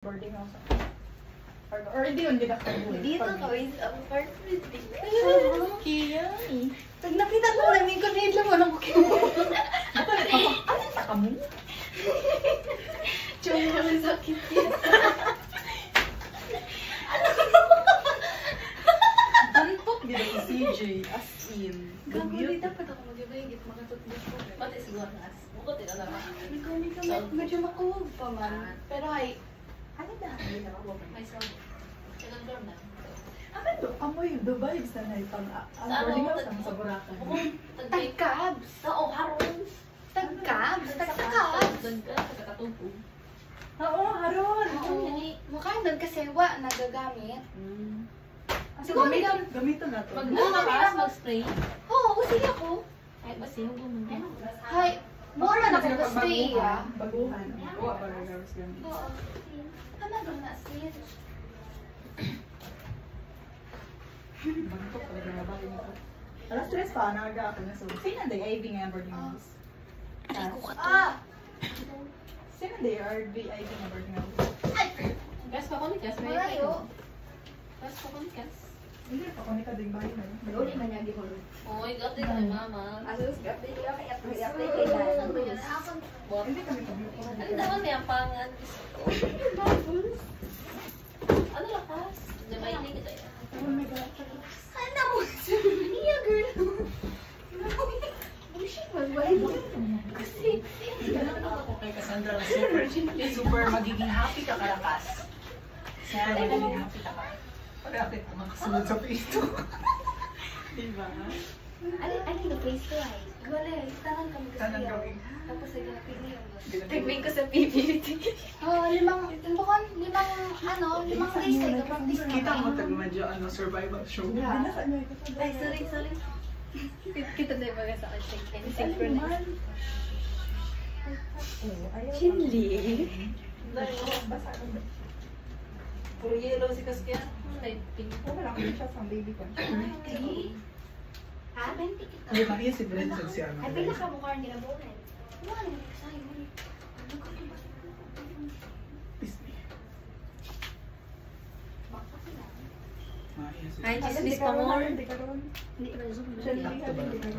Boarding house. Or hindi yun, ginakabuhi. Dito kawin sa apartment. Kaya eh. Pag nakita ko namin ko na lang walang Pokemon. Ano sa ka mo? Chong ang sakit yan. Bantok din si CJ. As in. Gago, di dapat ako mag-ibigit. Makatutbos ko. Pati siguro na as. Bukot ito naman. Medyo makuwag pa man. Pero ay, ano na? Hindi na ako. May sound. Second floor na. Ano to? Amoy the vibes na naipang boarding house ang sa Boracay. Tagkabs. Oo, haron. Tagkabs. Tagkabs. Tagkabs. Tagkatupog. Oo, haron. Mukha doon kasi wa nagagamit. Siguro gamitin na to. Pag nalakas, mag-spray. Oo, sige ako. Ay, basi yung gumawa. Hay, mura na ako spray ah. Baguhan. Oo, baragars ganun. Oo. Ano doon na siya? Bantok talaga na bagay nito. Alas 3 pa, nagaga ako na so. Sino day IB nga boarding house? Ah! Sino day RB IB nga boarding house? Gas pa ko ni Gas. Malayo. Gas pa ko ni Gas. Hindi pa ko ni kading bahay na. Uli man niya gihol. Oy, gati kay mama. Asus, gati kay update kay dad. Hindi kami kabilo. Ano naman niya pangan? Ano lakas? Diba hindi kita yan? Oh my God. Ano mo? Iya, girl. Bullshit, magbalik mo. Kasi, Ganun ako kay Cassandra na super magiging happy ka kalakas. Sana magiging happy ka ka. Pag-apit ko makasunod sa pito. Diba? ano na place ko ay? Wala, tangan kami kasi. Tanang kami. Tapos naglalapit niya. Tigwin ko sa PBT. Oh, limang days ay practice na. Kita mo tayo medyo survival show. Ay, sorry. Kita na yung mga sa akin. Synchronize. Chinli. Basa ko. Puro yellow si Kaskya. Light pink. Wala ko siya sa baby ko. Ha? 20 kita. Ay, Maria si Brenda siya. Ay, pila ka mukha ang ginabunan. Wala naman sa'yo. Ano ka ba? Ay, chismis pa mo.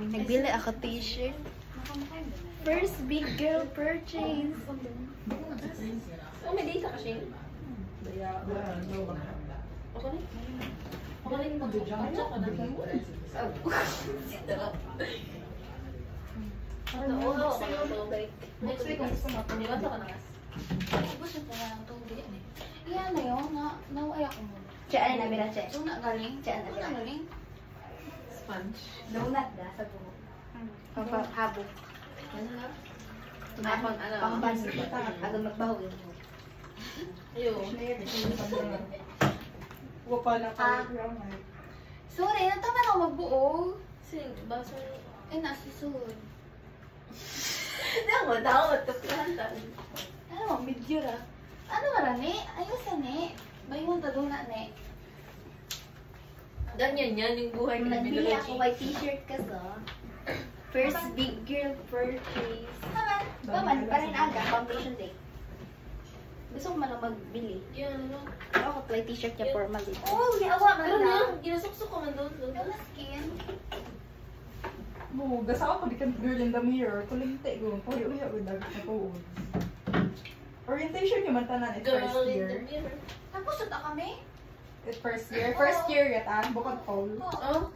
Nagbili ako t-shirt. First big girl purchase. Oh, may data kasi. Ako na? Ako na yung mag-jump ka na. Next week, gusto mo. Niwanta ka na kas. Gusto ko na ng tubig. Iyan na yun. Naway ako muna. Chaan na mira, Che. So, galing? Chaan na mira. Galing? Sponge. Donut da sa buhok. Pampahabok. Ano na? Tumapang ano? Pambansi. Agad magbaho yung buhok. Ayun. Wapa na Ah. Sorry, nataman ako magbuo. Sing, baso. Ay, nasusunod. Hindi ako matawad ka plantan. Ano, video ra. Ano marani? Ayos ni. Bayon ta doon na ni. Ganyan yan yung buhay ko na Nagbili ako biology. white t-shirt ka sa. First big girl purchase. Paman, parin aga, foundation day. Gusto ko man lang magbili. Yun, ano? Ako white t-shirt niya formal dito. Oh, awa man Pero na. na, ginasuksok ko man doon. Yung skin. Mo, gasa ako di kan girl in the mirror. Kulinte ko. Uya with dag sa tuod. Orientation yung mantanan at Girl first in the year. mirror. Tapos ito kami? At first year. First year yata. Bukod Paul. Oo.